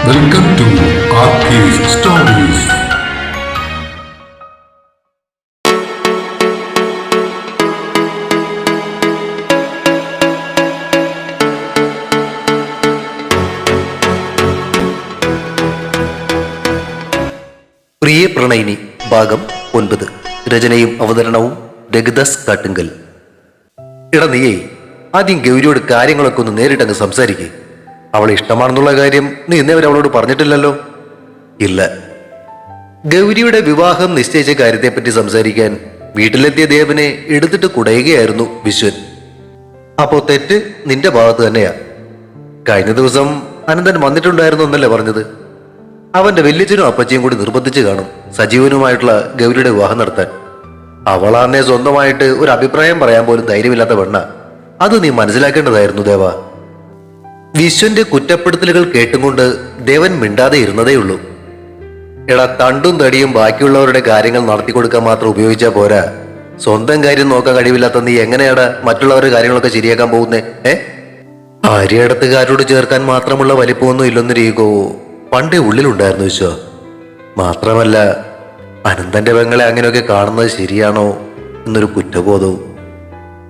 Welcome to RK's Stories. പ്രിയ പ്രണയിനി ഭാഗം 9. രചനയും അവതരണവും രഘുദാസ് കാട്ടുങ്കൽ. നീയേ ആദ്യം ഗൗരിയോട് കാര്യങ്ങളൊക്കെ ഒന്ന് നേരിട്ടങ്ങ് സംസാരിക്കേ. അവളെ ഇഷ്ടമാണെന്നുള്ള കാര്യം നീ ഇന്നേ വരെ അവളോട് പറഞ്ഞിട്ടില്ലല്ലോ? ഇല്ല. ഗൗരിയുടെ വിവാഹം നിശ്ചയിച്ച കാര്യത്തെപ്പറ്റി സംസാരിക്കാൻ വീട്ടിലെത്തിയ ദേവനെ എടുത്തിട്ട് കുടയുകയായിരുന്നു വിശ്വൻ. അപ്പോ തെറ്റ് നിന്റെ ഭാഗത്ത് തന്നെയാ. കഴിഞ്ഞ ദിവസം അനന്തൻ വന്നിട്ടുണ്ടായിരുന്നു എന്നല്ലേ പറഞ്ഞത്? അവന്റെ വല്യച്ഛനും അപ്പച്ചിയും കൂടി നിർബന്ധിച്ച് കാണും സജീവനുമായിട്ടുള്ള ഗൗരിയുടെ വിവാഹം നടത്താൻ. അവളാന്നെ സ്വന്തമായിട്ട് ഒരു അഭിപ്രായം പറയാൻ പോലും ധൈര്യമില്ലാത്ത പെണ്ണ. അത് നീ മനസ്സിലാക്കേണ്ടതായിരുന്നു ദേവ. വിശ്വന്റെ കുറ്റപ്പെടുത്തലുകൾ കേട്ടുകൊണ്ട് ദേവൻ മിണ്ടാതെ ഇരുന്നതേയുള്ളൂ. എടാ, തണ്ടും തടിയും ബാക്കിയുള്ളവരുടെ കാര്യങ്ങൾ നടത്തി കൊടുക്കാൻ മാത്രം ഉപയോഗിച്ചാൽ പോരാ. സ്വന്തം കാര്യം നോക്കാൻ കഴിവില്ലാത്ത നീ എങ്ങനെയാടാ മറ്റുള്ളവരുടെ കാര്യങ്ങളൊക്കെ ശരിയാക്കാൻ പോകുന്നേ? ആര്യടത്തുകാരോട് ചേർക്കാൻ മാത്രമുള്ള വലിപ്പമൊന്നും ഇല്ലെന്നൊരു ഈഗോ പണ്ടേ ഉള്ളിലുണ്ടായിരുന്നു വിശ്വ. മാത്രമല്ല, അനന്തന്റെ പെങ്ങളെ അങ്ങനെയൊക്കെ കാണുന്നത് ശരിയാണോ എന്നൊരു കുറ്റബോധവും.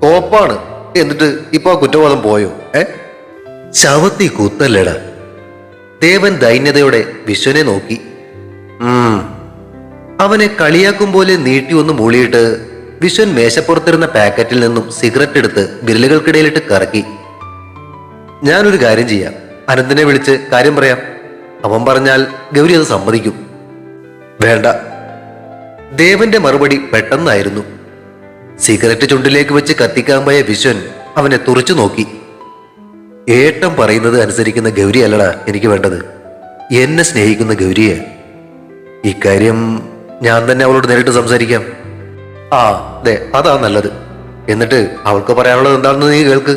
കോപ്പാണ്. എന്നിട്ട് ഇപ്പൊ ആ കുറ്റബോധം പോയോ? ശവത്തി കൂത്തല്ലേടാ. ദേവൻ ദൈന്യതയോടെ വിശ്വനെ നോക്കി. അവനെ കളിയാക്കും പോലെ നീട്ടി ഒന്ന് മൂളിയിട്ട് വിശ്വൻ മേശപ്പുറത്തിരുന്ന പാക്കറ്റിൽ നിന്നും സിഗരറ്റ് എടുത്ത് വിരലുകൾക്കിടയിലിട്ട് കറക്കി. ഞാനൊരു കാര്യം ചെയ്യാം, അനന്തനെ വിളിച്ച് കാര്യം പറയാം. അവൻ പറഞ്ഞാൽ ഗൗരി അത് സമ്മതിക്കും. വേണ്ട. ദേവന്റെ മറുപടി പെട്ടെന്നായിരുന്നു. സിഗരറ്റ് ചുണ്ടിലേക്ക് വെച്ച് കത്തിക്കാൻ പോയ വിശ്വൻ അവനെ തുറച്ചു നോക്കി. ഏട്ടം പറയുന്നത് അനുസരിക്കുന്ന ഗൗരി അല്ലടാ എനിക്ക് വേണ്ടത്, എന്നെ സ്നേഹിക്കുന്ന ഗൗരിയെ. ഇക്കാര്യം ഞാൻ തന്നെ അവളോട് നേരിട്ട് സംസാരിക്കാം. അതാ നല്ലത്. എന്നിട്ട് അവൾക്ക് പറയാനുള്ളത് എന്താണെന്ന് നീ കേൾക്ക്.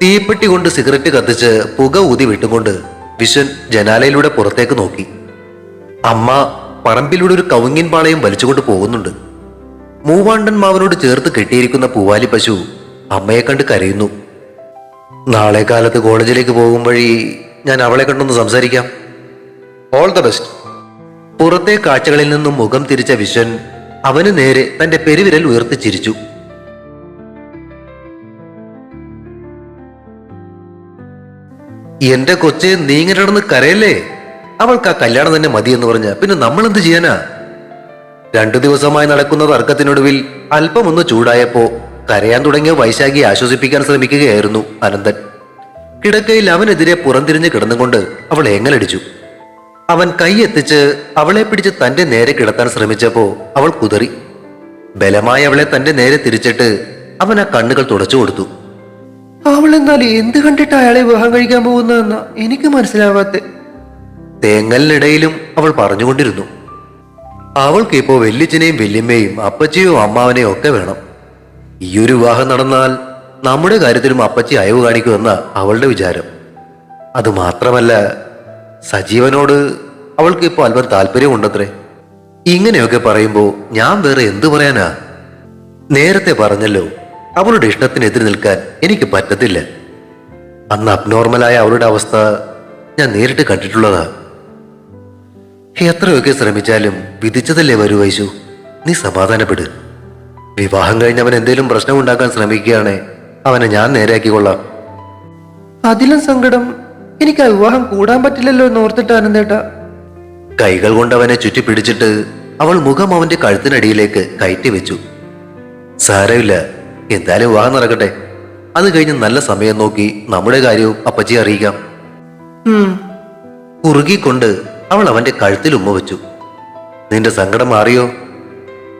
തീപ്പെട്ടി കൊണ്ട് സിഗരറ്റ് കത്തിച്ച് പുക ഊതി വിട്ടുകൊണ്ട് വിശ്വൻ ജനാലയിലൂടെ പുറത്തേക്ക് നോക്കി. അമ്മ പറമ്പിലൂടെ ഒരു കവുങ്ങിൻ പാളയം വലിച്ചുകൊണ്ട് പോകുന്നുണ്ട്. മൂവാണ്ടൻ മാവനോട് ചേർത്ത് കെട്ടിയിരിക്കുന്ന പൂവാലി പശു അമ്മയെ കണ്ട് കരയുന്നു. നാളെ കാലത്ത് കോളേജിലേക്ക് പോകും വഴി ഞാൻ അവളെ കണ്ടൊന്ന് സംസാരിക്കാം. All the best. പുറത്തെ കാഴ്ചകളിൽ നിന്നും മുഖം തിരിച്ച വിശ്വൻ അവന് നേരെ തന്റെ പെരുവിരൽ ഉയർത്തി ചിരിച്ചു. എന്റെ കൊച്ചെ, നീങ്ങിടന്ന് കരയല്ലേ. അവൾക്ക് ആ കല്യാണം തന്നെ മതിയെന്ന് പറഞ്ഞ പിന്നെ നമ്മൾ എന്ത് ചെയ്യാനാ? 2 ദിവസമായി നടക്കുന്ന തർക്കത്തിനൊടുവിൽ അല്പമൊന്ന് ചൂടായപ്പോ കരയാൻ തുടങ്ങിയ വൈശാഖിയെ ആശ്വസിപ്പിക്കാൻ ശ്രമിക്കുകയായിരുന്നു അനന്തൻ. കിടക്കയിൽ അവനെതിരെ പുറംതിരിഞ്ഞ് കിടന്നുകൊണ്ട് അവൾ ഏങ്ങലടിച്ചു. അവൻ കൈ എത്തിച്ച് അവളെ പിടിച്ച് തന്റെ നേരെ കിടത്താൻ ശ്രമിച്ചപ്പോ അവൾ കുതറി. ബലമായി അവളെ തന്റെ നേരെ തിരിച്ചിട്ട് അവൻ ആ കണ്ണുകൾ തുടച്ചു കൊടുത്തു. അവൾ എന്നാൽ എന്ത് കണ്ടിട്ട് അയാളെ വിവാഹം കഴിക്കാൻ പോകുന്നതെന്നാ എനിക്ക് മനസ്സിലാവാത്തെ. തേങ്ങലിനിടയിലും അവൾ പറഞ്ഞുകൊണ്ടിരുന്നു. അവൾക്ക് ഇപ്പോ വല്യച്ഛനെയും വല്യമ്മയും അപ്പച്ചിയോ അമ്മാവനെയോ ഒക്കെ വേണം. ഈയൊരു വിവാഹം നടന്നാൽ നമ്മുടെ കാര്യത്തിലും അപ്പച്ചി അയവ് കാണിക്കുമെന്ന അവളുടെ വിചാരം. അത് മാത്രമല്ല, സജീവനോട് അവൾക്ക് ഇപ്പോൾ അല്പം താല്പര്യമുണ്ടത്രേ. ഇങ്ങനെയൊക്കെ പറയുമ്പോ ഞാൻ വേറെ എന്തു പറയാനാ? നേരത്തെ പറഞ്ഞല്ലോ, അവളുടെ ഇഷ്ടത്തിനെതിരെ നിൽക്കാൻ എനിക്ക് പറ്റത്തില്ല. അന്ന് അബ്നോർമലായ അവളുടെ അവസ്ഥ ഞാൻ നേരിട്ട് കണ്ടിട്ടുള്ളതാ. എത്രയൊക്കെ ശ്രമിച്ചാലും വിധിച്ചതല്ലേ വരൂ വൈശു. നീ സമാധാനപ്പെട്. വിവാഹം കഴിഞ്ഞവൻ എന്തേലും പ്രശ്നം ഉണ്ടാക്കാൻ ശ്രമിക്കുകയാണെ അവനെ ഞാൻ നേരെയാക്കിക്കൊള്ളാം. അതിലും സങ്കടം എനിക്ക് ആ വിവാഹം കൂടാൻ പറ്റില്ലല്ലോ എന്ന് ഓർത്തിട്ട് ആനന്ദേട്ടാ. കൈകൾ കൊണ്ട് അവനെ ചുറ്റി പിടിച്ചിട്ട് അവൾ മുഖം അവന്റെ കഴുത്തിനടിയിലേക്ക് കയറ്റി വെച്ചു. സാരമില്ല, എന്തായാലും വിവാഹം നടക്കട്ടെ. അത് കഴിഞ്ഞ് നല്ല സമയം നോക്കി നമ്മുടെ കാര്യവും അപ്പച്ചിയെ അറിയിക്കാം. കുറുകിക്കൊണ്ട് അവൾ അവന്റെ കഴുത്തിൽ ഉമ്മ വെച്ചു. നിന്റെ സങ്കടം മാറിയോ?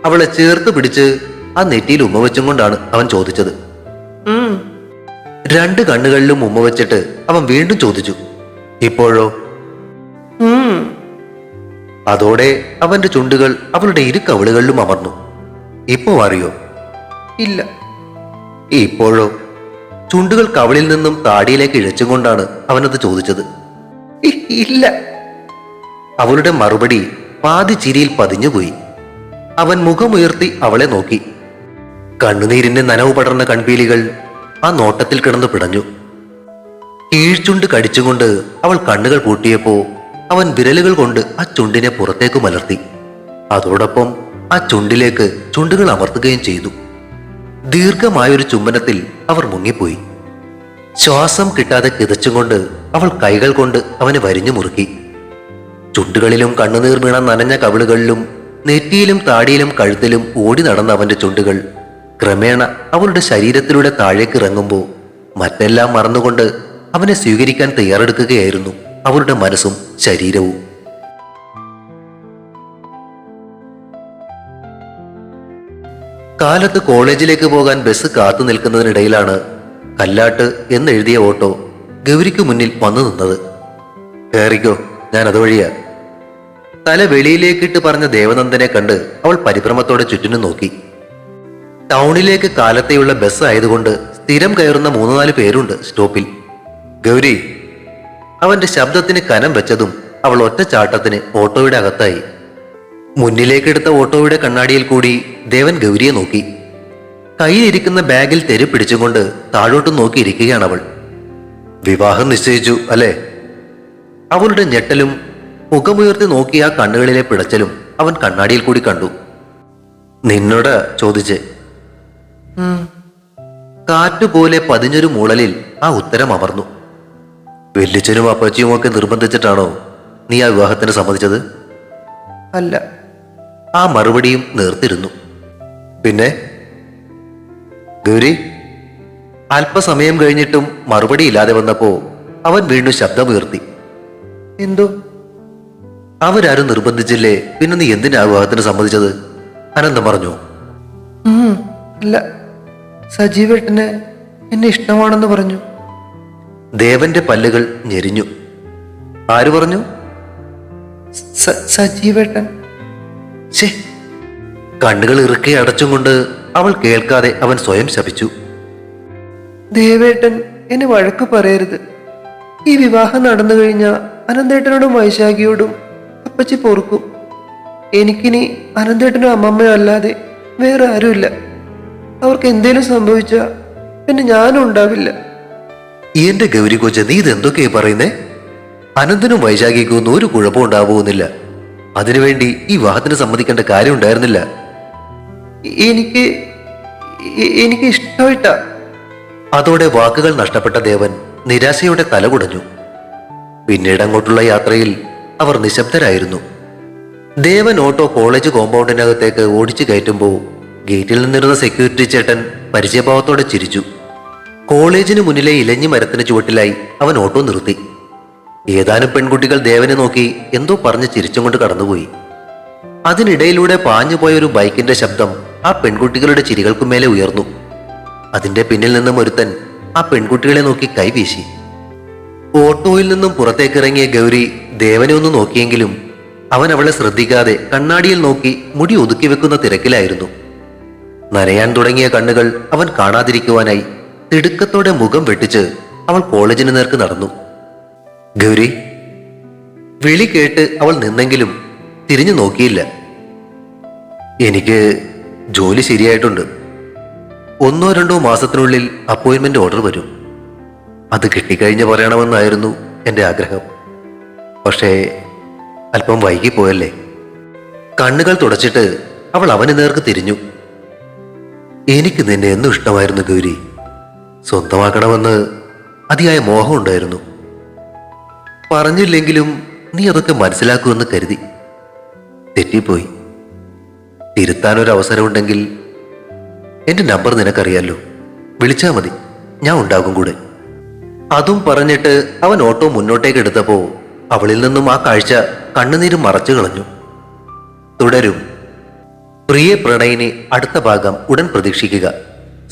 അവളെ ചേർത്ത് പിടിച്ച് ആ നെറ്റിയിൽ ഉമ്മ വെച്ചും കൊണ്ടാണ് അവൻ ചോദിച്ചത്. 2 കണ്ണുകളിലും ഉമ്മ വെച്ചിട്ട് അവൻ വീണ്ടും ചോദിച്ചു, ഇപ്പോഴോ? അതോടെ അവന്റെ ചുണ്ടുകൾ അവളുടെ ഇരു കവിളുകളിലും അമർന്നു. ഇപ്പോ അറിയോ? ഇല്ല. ഇപ്പോഴോ? ചുണ്ടുകൾ കവിളിൽ നിന്നും താടിയിലേക്ക് ഇഴച്ചും കൊണ്ടാണ് അവനത് ചോദിച്ചത്. ഇല്ല. അവളുടെ മറുപടി പാതി ചിരിയിൽ പതിഞ്ഞുപോയി. അവൻ മുഖമുയർത്തി അവളെ നോക്കി. കണ്ണുനീരിന്റെ നനവ് പടർന്ന കൺപീലികൾ ആ നോട്ടത്തിൽ കിടന്നു പിടഞ്ഞു. കീഴ്ചുണ്ട് കടിച്ചുകൊണ്ട് അവൾ കണ്ണുകൾ പൂട്ടിയപ്പോ അവൻ വിരലുകൾ കൊണ്ട് ആ ചുണ്ടിനെ പുറത്തേക്ക് മലർത്തി. അതോടൊപ്പം ആ ചുണ്ടിലേക്ക് ചുണ്ടുകൾ അമർത്തുകയും ചെയ്തു. ദീർഘമായൊരു ചുംബനത്തിൽ അവർ മുങ്ങിപ്പോയി. ശ്വാസം കിട്ടാതെ കിതച്ചുകൊണ്ട് അവൾ കൈകൾ കൊണ്ട് അവനെ വരിഞ്ഞു മുറുക്കി. ചുണ്ടുകളിലും കണ്ണുനീർ വീണ നനഞ്ഞ കവിളുകളിലും നെറ്റിയിലും താടിയിലും കഴുത്തിലും ഓടി നടന്ന അവന്റെ ചുണ്ടുകൾ ക്രമേണ അവളുടെ ശരീരത്തിലൂടെ താഴേക്ക് ഇറങ്ങുമ്പോൾ മറ്റെല്ലാം മറന്നുകൊണ്ട് അവനെ സ്വീകരിക്കാൻ തയ്യാറെടുക്കുകയായിരുന്നു അവളുടെ മനസ്സും ശരീരവും. കാലത്ത് കോളേജിലേക്ക് പോകാൻ ബസ് കാത്തു നിൽക്കുന്നതിനിടയിലാണ് കല്ലാട്ട് എന്നെഴുതിയ ഓട്ടോ ഗൗരിക്ക് മുന്നിൽ വന്നു നിന്നത്. കേറിക്കോ, ഞാൻ അതുവഴിയാ. തല വെളിയിലേക്കിട്ട് പറഞ്ഞ ദേവനന്ദനെ കണ്ട് അവൾ പരിഭ്രമത്തോടെ ചുറ്റിനും നോക്കി. ടൗണിലേക്ക് കാലത്തെയുള്ള ബസ് ആയതുകൊണ്ട് സ്ഥിരം കയറുന്ന 3-4 പേരുണ്ട് സ്റ്റോപ്പിൽ. ഗൗരി, അവന്റെ ശബ്ദത്തിന് കനം വെച്ചതും അവൾ ഒറ്റ ചാട്ടത്തിന് ഓട്ടോയുടെ അകത്തായി. മുന്നിലേക്കെടുത്ത ഓട്ടോയുടെ കണ്ണാടിയിൽ കൂടി ദേവൻ ഗൗരിയെ നോക്കി. കയ്യിലിരിക്കുന്ന ബാഗിൽ തെരി പിടിച്ചുകൊണ്ട് താഴോട്ട് നോക്കിയിരിക്കുകയാണ് അവൾ. വിവാഹം നിശ്ചയിച്ചു അല്ലേ? അവളുടെ ഞെട്ടലും മുഖമുയർത്തി നോക്കിയ ആ കണ്ണുകളിലെ പിടച്ചലും അവൻ കണ്ണാടിയിൽ കൂടി കണ്ടു. നിന്നോട് ചോദിച്ചേ. കാറ്റുപോലെ പതിഞ്ഞൊരു മൂളലിൽ ആ ഉത്തരം അമർന്നു. വെല്ലിച്ചനും അപ്പച്ചിയും ഒക്കെ നിർബന്ധിച്ചിട്ടാണോ നീ ആ വിവാഹത്തിന് സമ്മതിച്ചത്? അല്ല. ആ മറുപടിയും നേർത്തിരുന്നു. പിന്നെ? ഗൗരി, അല്പസമയം കഴിഞ്ഞിട്ടും മറുപടി ഇല്ലാതെ വന്നപ്പോ അവൻ വീണ്ടും ശബ്ദമുയർത്തി. എന്തോ? അവരാരും നിർബന്ധിച്ചില്ലേ, പിന്നെ നീ എന്തിനാ വിവാഹത്തിന് സമ്മതിച്ചത്? അനന്തം പറഞ്ഞു. അല്ല, സജീവേട്ടന് എന്നെ ഇഷ്ടമാണെന്ന് പറഞ്ഞു. ദേവന്റെ പല്ലുകൾ ഞെരിഞ്ഞു. ആര് പറഞ്ഞു? സജീവേട്ടൻ. ശേ. കണ്ണുകൾ ഇറുക്കെ അടച്ചും കൊണ്ട് അവൾ കേൾക്കാതെ അവൻ സ്വയം ശപിച്ചു. ദേവേട്ടൻ എന്നെ വഴക്ക് പറയരുത്. ഈ വിവാഹം നടന്നു കഴിഞ്ഞാൽ അനന്തേട്ടനോടും വൈശാഖിയോടും അപ്പച്ചി പൊറുക്കും. എനിക്കിനി അനന്തേട്ടനും അമ്മമ്മയോ അല്ലാതെ വേറെ ആരുമില്ല. അവർക്ക് എന്തേലും സംഭവിച്ചാ പിന്നെ ഞാനും ഉണ്ടാവില്ല. എന്റെ ഗൗരി കൊച്ച, നീ ഇതെന്തൊക്കെയാ പറയുന്നേ? അനന്തനും വൈശാഖിക്കും ഒന്നും ഒരു കുഴപ്പം ഉണ്ടാവുന്നില്ല. അതിനുവേണ്ടി ഈ വിവാഹത്തിന് സമ്മതിക്കേണ്ട കാര്യം ഉണ്ടായിരുന്നില്ല. എനിക്ക് ഇഷ്ടമായിട്ടാ. അതോടെ വാക്കുകൾ നഷ്ടപ്പെട്ട ദേവൻ നിരാശയോടെ തലകുടഞ്ഞു. പിന്നീട് അങ്ങോട്ടുള്ള യാത്രയിൽ അവർ നിശബ്ദരായിരുന്നു. ദേവൻ ഓട്ടോ കോളേജ് കോമ്പൗണ്ടിനകത്തേക്ക് ഓടിച്ചു കയറ്റുമ്പോൾ ഗേറ്റിൽ നിന്നിരുന്ന സെക്യൂരിറ്റി ചേട്ടൻ പരിചയഭാവത്തോടെ ചിരിച്ചു. കോളേജിന് മുന്നിലെ ഇലഞ്ഞി മരത്തിന് ചുവട്ടിലായി അവൻ ഓട്ടോ നിർത്തി. ഏതാനും പെൺകുട്ടികൾ ദേവനെ നോക്കി എന്തോ പറഞ്ഞ് ചിരിച്ചും കൊണ്ട് കടന്നുപോയി. അതിനിടയിലൂടെ പാഞ്ഞുപോയ ഒരു ബൈക്കിന്റെ ശബ്ദം ആ പെൺകുട്ടികളുടെ ചിരികൾക്കുമേലെ ഉയർന്നു. അതിന്റെ പിന്നിൽ നിന്നും ഒരുത്തൻ ആ പെൺകുട്ടികളെ നോക്കി കൈവീശി. ഓട്ടോയിൽ നിന്നും പുറത്തേക്കിറങ്ങിയ ഗൗരി ദേവനെ ഒന്ന് നോക്കിയെങ്കിലും അവൻ അവളെ ശ്രദ്ധിക്കാതെ കണ്ണാടിയിൽ നോക്കി മുടി ഒതുക്കി വെക്കുന്ന തിരക്കിലായിരുന്നു. നനയാൻ തുടങ്ങിയ കണ്ണുകൾ അവൻ കാണാതിരിക്കുവാനായി തിടുക്കത്തോടെ മുഖം വെട്ടിച്ച് അവൾ കോളേജിന് നേർക്ക് നടന്നു. ഗൗരി, വിളി കേട്ട് അവൾ നിന്നെങ്കിലും തിരിഞ്ഞു നോക്കിയില്ല. എനിക്ക് ജോലി ശരിയായിട്ടുണ്ട്. 1-2 മാസത്തിനുള്ളിൽ അപ്പോയിന്റ്മെന്റ് ഓർഡർ വരും. അത് കിട്ടിക്കഴിഞ്ഞ് പറയണമെന്നായിരുന്നു എൻ്റെ ആഗ്രഹം. പക്ഷേ അല്പം വൈകിപ്പോയല്ലേ. കണ്ണുകൾ തുടച്ചിട്ട് അവൾ അവന് നേർക്ക് തിരിഞ്ഞു. എനിക്ക് നിന്നെ എന്നും ഇഷ്ടമായിരുന്നു ഗൗരി. സ്വന്തമാക്കണമെന്ന് അതിയായ മോഹമുണ്ടായിരുന്നു. പറഞ്ഞില്ലെങ്കിലും നീ അതൊക്കെ മനസ്സിലാക്കുമെന്ന് കരുതി. തെറ്റിപ്പോയി. തിരുത്താനൊരവസരമുണ്ടെങ്കിൽ എൻ്റെ നമ്പർ നിനക്കറിയാലോ, വിളിച്ചാൽ മതി, ഞാൻ ഉണ്ടാകും കൂടെ. അതും പറഞ്ഞിട്ട് അവൻ ഓട്ടോ മുന്നോട്ടേക്ക് എടുത്തപ്പോ അവളിൽ നിന്നും ആ കാഴ്ച കണ്ണുനീര് മറച്ചു കളഞ്ഞു. തുടരും. പ്രിയ പ്രണയിനി അടുത്ത ഭാഗം ഉടൻ പ്രതീക്ഷിക്കുക.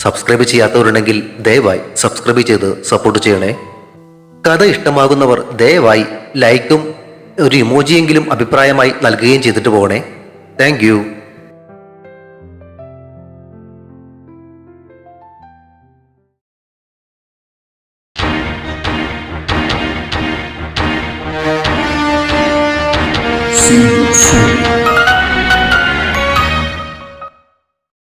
സബ്സ്ക്രൈബ് ചെയ്യാത്തവരുണ്ടെങ്കിൽ ദയവായി സബ്സ്ക്രൈബ് ചെയ്ത് സപ്പോർട്ട് ചെയ്യണേ. കഥ ഇഷ്ടമാകുന്നവർ ദയവായി ലൈക്കും ഒരു ഇമോജിയെങ്കിലും അഭിപ്രായമായി നൽകുകയും ചെയ്തിട്ട് പോകണേ. Thank U.